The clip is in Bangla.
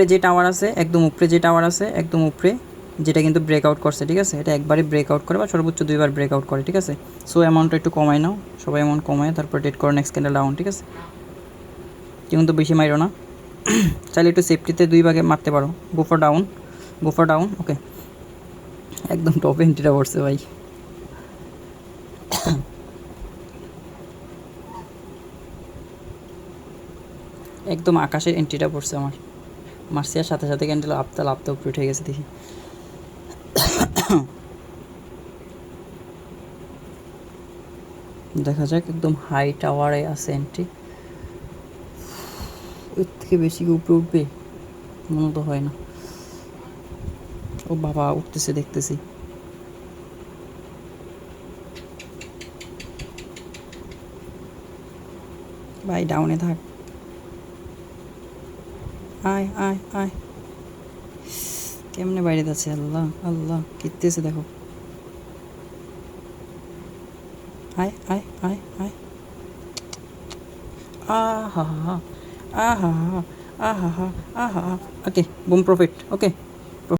উপরে যে টাওয়ার আছে, একদম উপরে যে টাওয়ার আছে, একদম উপরে যেটা কিন্তু ব্রেকআউট করছে, ঠিক আছে? এটা একবারই ব্রেকআউট করে বা সর্বোচ্চ 2বার ব্রেকআউট করে, ঠিক আছে? সো অ্যামাউন্টটা একটু কমাই নাও, সবাই অ্যামাউন্ট কমায় তারপর ডেট করো নেক্সট ক্যান্ডেল ডাউন, ঠিক আছে? কিন্তু বেশি মাইরো না, চাইলে একটু সেফটিতে 2 ভাগে মারতে পারো। Go for down, go for down. Okay, একদম টপে এন্ট্রিটা পড়ছে ভাই। একদম আকাশে এন্ট্রিটা পড়ছে আমার, মার্সিয়ার সাথে সাথে ক্যান্ডেল আপতে উপরে উঠে গেছে দেখি। দেখা যাক, একদম হাই টাওয়ারে আছে এন্ট্রি, এর থেকে বেশি কি উপরে উঠবে? মনে তো হয় না। ও বাবা, উঠতেছে দেখতেছি। ভাই ডাউনে থাক, আয় আয় আয়। কেমনে বাইরে যাচ্ছে, আল্লাহ আল্লাহ, কিনতেছে দেখো। আয় আয় আয় আয়। আহা, আহা, আহা, আহা। ওকে, বুম প্রফিট। ওকে।